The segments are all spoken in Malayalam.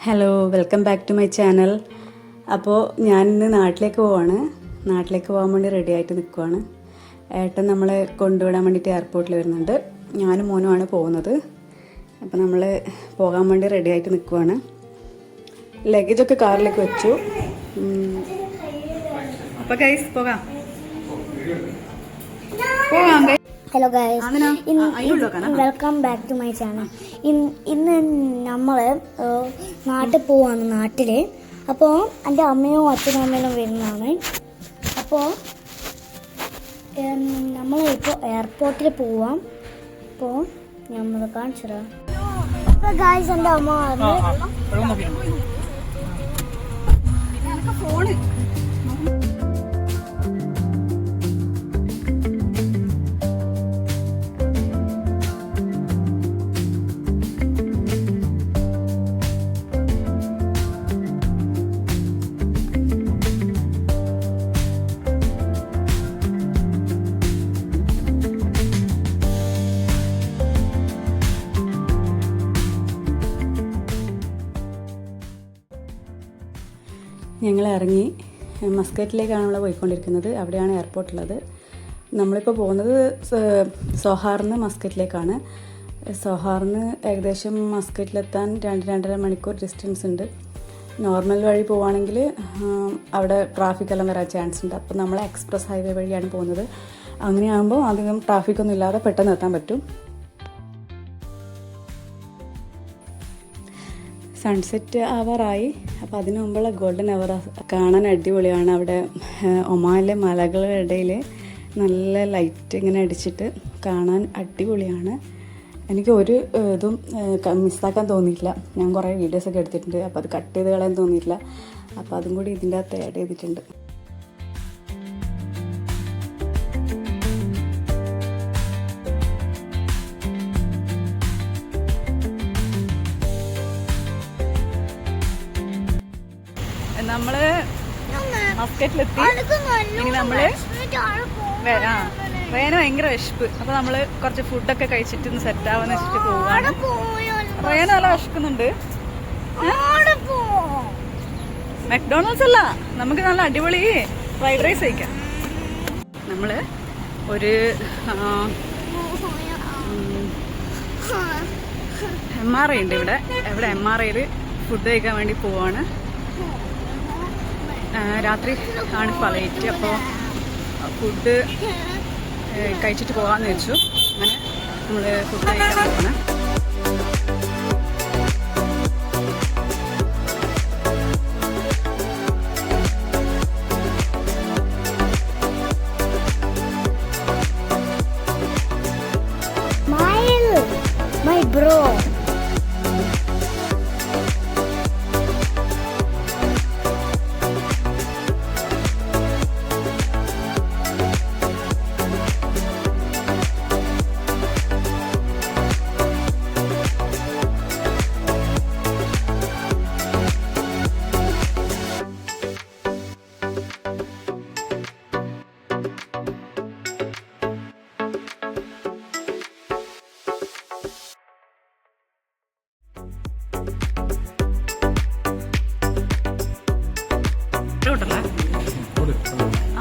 Hello, welcome back to my channel. അപ്പോൾ ഞാനിന്ന് നാട്ടിലേക്ക് പോവാണ്. നാട്ടിലേക്ക് പോകാൻ വേണ്ടി റെഡി ആയിട്ട് നിൽക്കുവാണ്. ഏട്ടൻ നമ്മളെ കൊണ്ടുവിടാൻ വേണ്ടിയിട്ട് എയർപോർട്ടിൽ വരുന്നുണ്ട്. ഞാനും മോനുമാണ് പോകുന്നത്. അപ്പോൾ നമ്മൾ പോകാൻ വേണ്ടി റെഡി ആയിട്ട് നിൽക്കുവാണ്. ലഗേജൊക്കെ കാറിലേക്ക് വെച്ചു. അപ്പോൾ ഗൈസ് പോകാം. Hello guys, welcome back to my channel. ഇന്ന് നമ്മൾ നാട്ടിൽ പോവാണ്. നാട്ടിൽ അപ്പോൾ എൻ്റെ അമ്മയും അച്ഛനും അമ്മയും വരുന്നതാണ്. അപ്പോൾ നമ്മളിപ്പോൾ എയർപോർട്ടിൽ പോവാം. അപ്പോൾ നമ്മൾ കാണിച്ചതാ. അപ്പോൾ ഗൈസ്, എൻ്റെ അമ്മ ഫോണ് ഞങ്ങൾ ഇറങ്ങി മസ്കറ്റിലേക്കാണ് നമ്മൾ പോയിക്കൊണ്ടിരിക്കുന്നത്. അവിടെയാണ് എയർപോർട്ടുള്ളത്. നമ്മളിപ്പോൾ പോകുന്നത് സോഹാറിന്ന് മസ്കറ്റിലേക്കാണ്. സോഹാറിന്ന് ഏകദേശം മസ്കറ്റിലെത്താൻ 2-2.5 മണിക്കൂർ ഡിസ്റ്റൻസ് ഉണ്ട്. നോർമൽ വഴി പോവുകയാണെങ്കിൽ അവിടെ ട്രാഫിക്കെല്ലാം വരാൻ ചാൻസ് ഉണ്ട്. അപ്പോൾ നമ്മൾ എക്സ്പ്രസ് ഹൈവേ വഴിയാണ് പോകുന്നത്. അങ്ങനെയാകുമ്പോൾ അധികം ട്രാഫിക്കൊന്നും ഇല്ലാതെ പെട്ടെന്ന് എത്താൻ പറ്റും. സൺസെറ്റ് ആവാറായി. അപ്പോൾ അതിനു മുമ്പുള്ള ഗോൾഡൻ അവർ കാണാൻ അടിപൊളിയാണ്. അവിടെ ഒമാനിലെ മലകളുടെ ഇടയിൽ നല്ല ലൈറ്റ് ഇങ്ങനെ അടിച്ചിട്ട് കാണാൻ അടിപൊളിയാണ്. എനിക്ക് ഒരു ഇതും മിസ്സാക്കാൻ തോന്നിയില്ല. ഞാൻ കുറേ വീഡിയോസൊക്കെ എടുത്തിട്ടുണ്ട്. അപ്പോൾ അത് കട്ട് ചെയ്ത് കളയാൻ തോന്നിയില്ല. അപ്പോൾ അതും കൂടി ഇതിൻ്റെ അകത്ത് ആഡ് ചെയ്തിട്ടുണ്ട്. നമ്മൾ മസ്കറ്റിലെത്തി. ഇനി നമ്മൾ റേന ഭയങ്കര വിശപ്പ്. അപ്പോൾ നമ്മൾ കുറച്ച് ഫുഡൊക്കെ കഴിച്ചിട്ട് ഒന്ന് സെറ്റ് ആവാന്ന് വെച്ചിട്ട് പോവാണ്. റേന നല്ല വിശക്കുന്നുണ്ട്. മക്ഡൊണാൾഡ്സ് അല്ല, നമുക്ക് നല്ല അടിപൊളി ഫ്രൈഡ് റൈസ് കഴിക്കാം. നമ്മൾ ഒരു MRI ഉണ്ട് ഇവിടെ. MRIയിൽ ഫുഡ് കഴിക്കാൻ വേണ്ടി പോവാണ്. രാത്രി ആണ് ഫ്ലൈറ്റ്. അപ്പോൾ ഫുഡ് കഴിച്ചിട്ട് പോകാമെന്ന് വെച്ചു. അങ്ങനെ നമ്മൾ ഫുഡ് കഴിക്കാൻ പോകണം. My bro.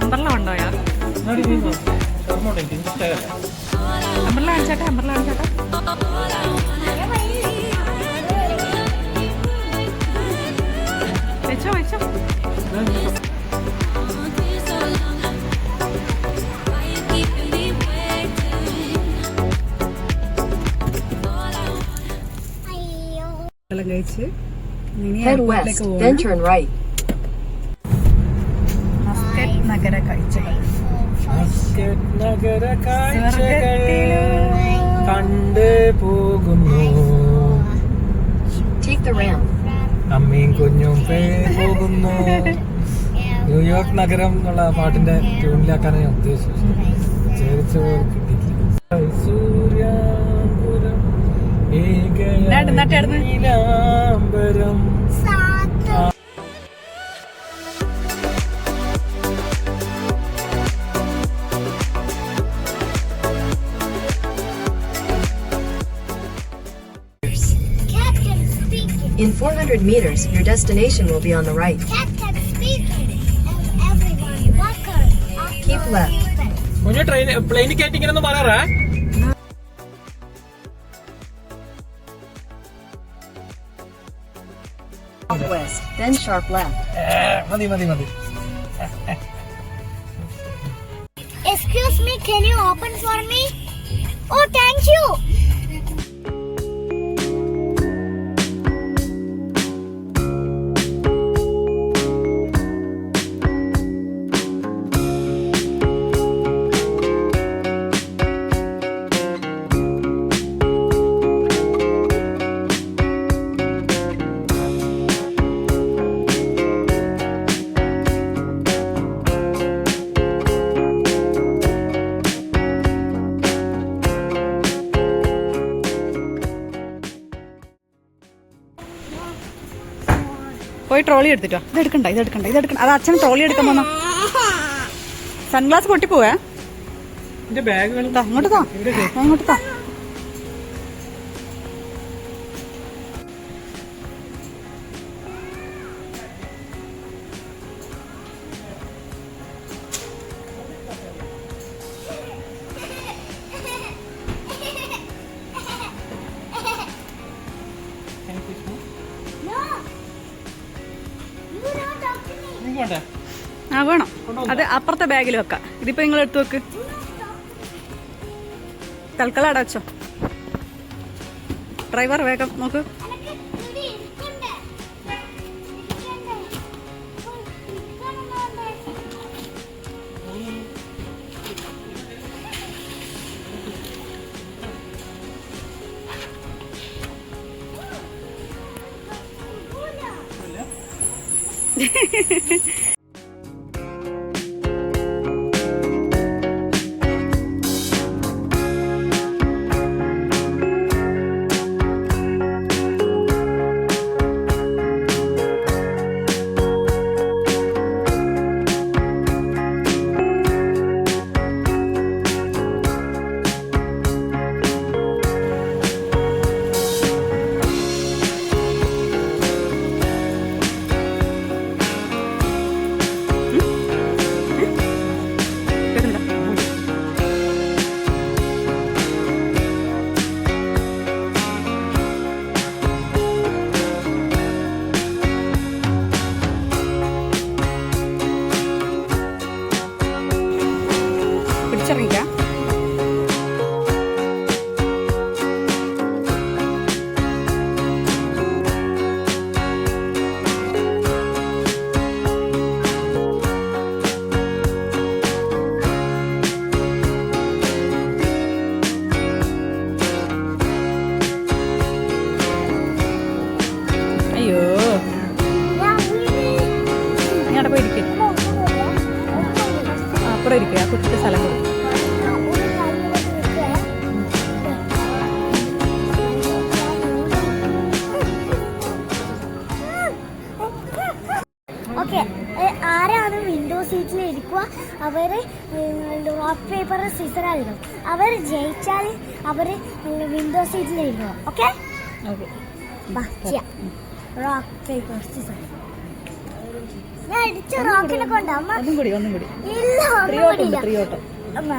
അമ്പർല ഉണ്ടോയാ? അമ്പർല കാണിച്ചാട്ടെ, അമ്പർല കാണിച്ചാട്ടെ. വെച്ചോ വെച്ചോ. എല്ലാം കഴിച്ച് എയർപോർട്ടിലേക്ക് പോകും. നഗര കാഴ്ചകൾ കണ്ട് പോകുന്നു. അമ്മയും കുഞ്ഞും പോകുന്നു. ന്യൂയോർക്ക് നഗരം എന്നുള്ള പാട്ടിന്റെ ട്യൂണിലാക്കാനാണ് ഞാൻ ഉദ്ദേശിച്ചത്. ചേർച്ച കിട്ടിയില്ല. സൂര്യാപുരം ഏകീലാംബരം. In 400 meters, your destination will be on the right. Captain speaking. Everyone, walker. Keep left. കുഞ്ഞു പ്ലെയിനിൽ കയറ്റി ഇങ്ങനെ ഒന്ന് പറയാറേ. West, then sharp left. മതി മതി മതി. Excuse me, can you open for me? Oh, thank you. പോയി ട്രോളി എടുത്തിട്ടോ. ഇതെടുക്കണ്ട. അത് അച്ഛൻ ട്രോളി എടുക്കാൻ പോന്ന. സൺഗ്ലാസ് പൊട്ടിപ്പോവേ. എന്റെ ബാഗുകൾ അങ്ങോട്ട് താ. അങ്ങോട്ട് താ. ആ വേണം. അത് അപ്പുറത്തെ ബാഗിൽ വെക്കാം. ഇതിപ്പോ നിങ്ങൾ എടുത്തു വെക്ക്. തൽക്കാലം അടച്ചോ. ഡ്രൈവർ വേഗം നോക്ക്. പിടിച്ചിറങ്ങിക്കാം. അയ്യോ, നീ അവിടെ പോയി ഇരിക്കും. അപ്പുറം ഇരിക്കുക. ആ കുട്ടിക്ക് സ്ഥലം കൊടുക്കും. ഓക്കെ, ആരാണ് വിൻഡോ സീറ്റിൽ ഇരിക്കുക അവര് റോക്ക് പേപ്പർ സീസർ ആയിരുന്നു. അവർ ജയിച്ചാൽ അവർ വിൻഡോ സീറ്റിൽ ഇരിക്കുക. Okay, rock paper scissor. ഞാൻ അടിച്ച റോക്കിനെ കൊണ്ട് അമ്മ ഒന്നും കൂടി ഇല്ല, ത്രീയോട്ടം. അമ്മ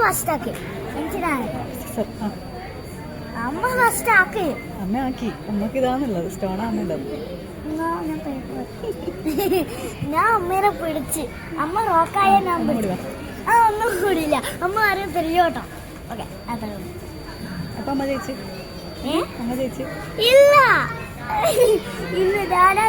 ഫസ്റ്റ് ആക്കി. മനസ്സിലായി? അമ്മ ഫസ്റ്റ് ആക്കി. അമ്മ ആക്കി. അമ്മക്ക് ഇതാണുള്ളത്, സ്റ്റോണാണുള്ളത്. ഞാൻ അമ്മേനെ പിടിച്ച്. അമ്മ റോക്കായ ഞാൻ പിടിച്ചു. ആ, ഒന്നും കൂടിയില്ല. അമ്മ ആരും തിരിയോട്ടോ. ഓക്കെ, അത്രേ ഉള്ളൂ. അപ്പൊ അമ്മ ജയിച്ചു. അമ്മ ജയിച്ചു. ഇല്ല, ഇന്ന് ഞാനാ.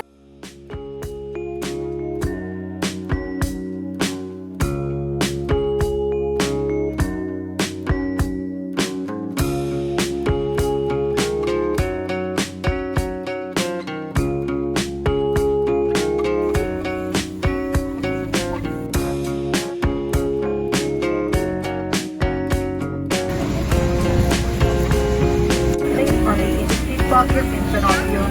Please, mommy, if you talk your infant on you,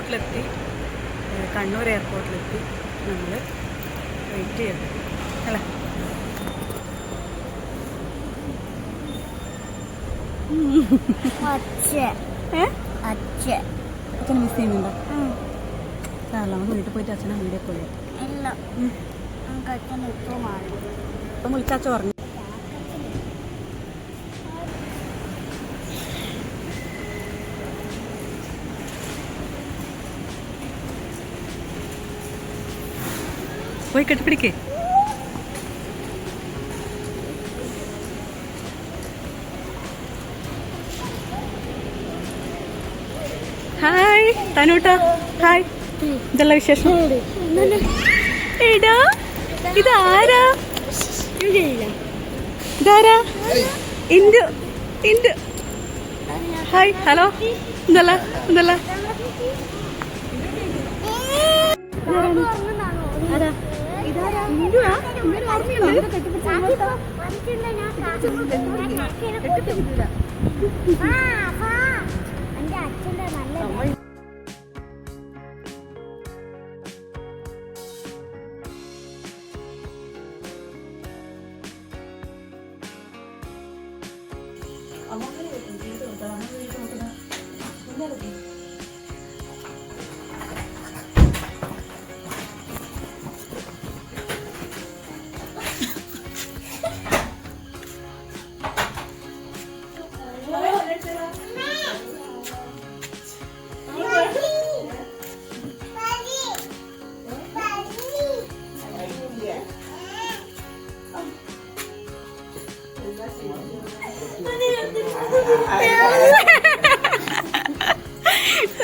എയർപോർട്ടിലെത്തി, Kannur എയർപോർട്ടിലെത്തി. നമ്മൾ വെയിറ്റ് ചെയ്തു അല്ലേ? അച്ഛനെ മിസ് ചെയ്യുന്നുണ്ടോ? സാറല്ല, നമ്മൾ വീട്ടിൽ പോയിട്ട് അച്ഛനെ വീട്ടിൽ പോയോ? ഇപ്പം വിളിച്ചാച്ച പറഞ്ഞു. പോയി കെട്ടിപ്പിടിക്കേ. Hi തനൂട്ട, hi. ഇതെല്ലാം വിശേഷം? എടാ ഇതാരാ? ഇതാരാ? ഇന്ദു, ഇന്ദു. Hi, hello. എന്തല്ല എന്തല്ല?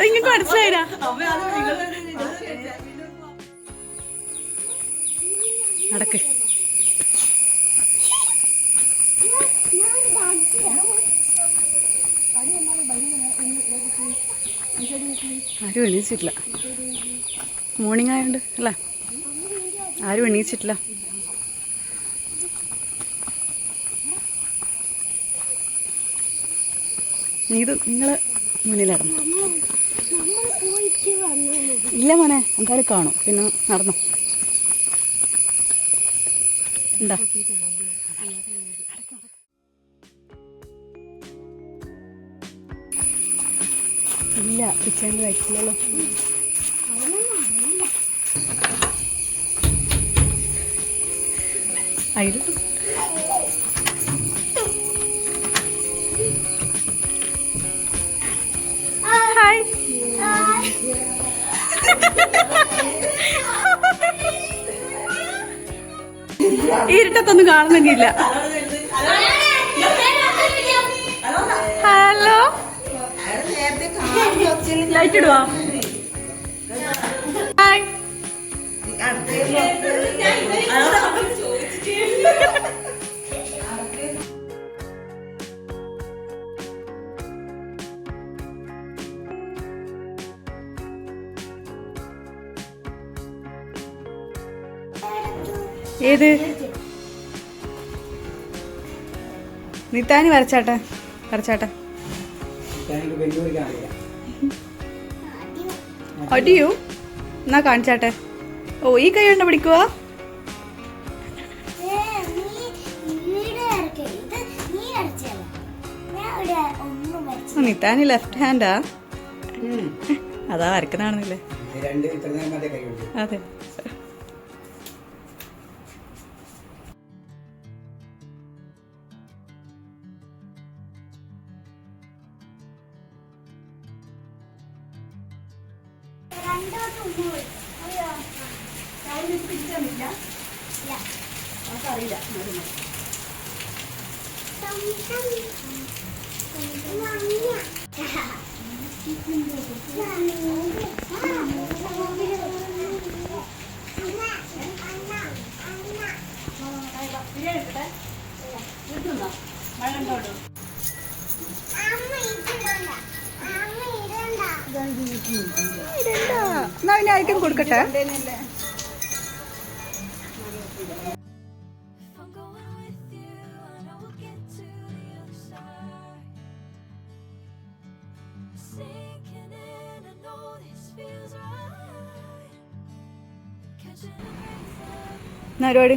ഇങ്ങോട്ട് മനസ്സിലായിരാ? നടക്ക്. ആരും എണീച്ചിട്ടില്ല. മോർണിംഗ് ആയതുകൊണ്ട് അല്ലേ? ആരും എണീച്ചിട്ടില്ല. നിങ്ങള് മുന്നിലിറങ്ങും. ഇല്ല മോനെ, എന്തായാലും കാണും. പിന്നെ നടന്നു. എന്താ ഇല്ല, കിച്ചണിൽ കഴിച്ചില്ലല്ലോ. അതിലും ഹായ്. ഇരുട്ടത്തൊന്നും കാണുന്നില്ല. ഹലോ, ലൈറ്റ് ഇടുവാ? ഹായ്. ഏത് നിത്താനി? വരച്ചാട്ടെ, വരച്ചാട്ടെ. അടിയോ? എന്നാ കാണിച്ചാട്ടെ. ഓ, ഈ കൈ കൊണ്ട് പിടിക്കുവാ? നിത്താനി ലെഫ്റ്റ് ഹാൻഡാ? അതാ വരക്കുന്നതാണെന്നില്ലേ? അതെ. എന്നാ പിന്നെ ആയിരിക്കും കൊടുക്കട്ടെ. Sinking in, I know this feels എന്നാ ഒരുപാട്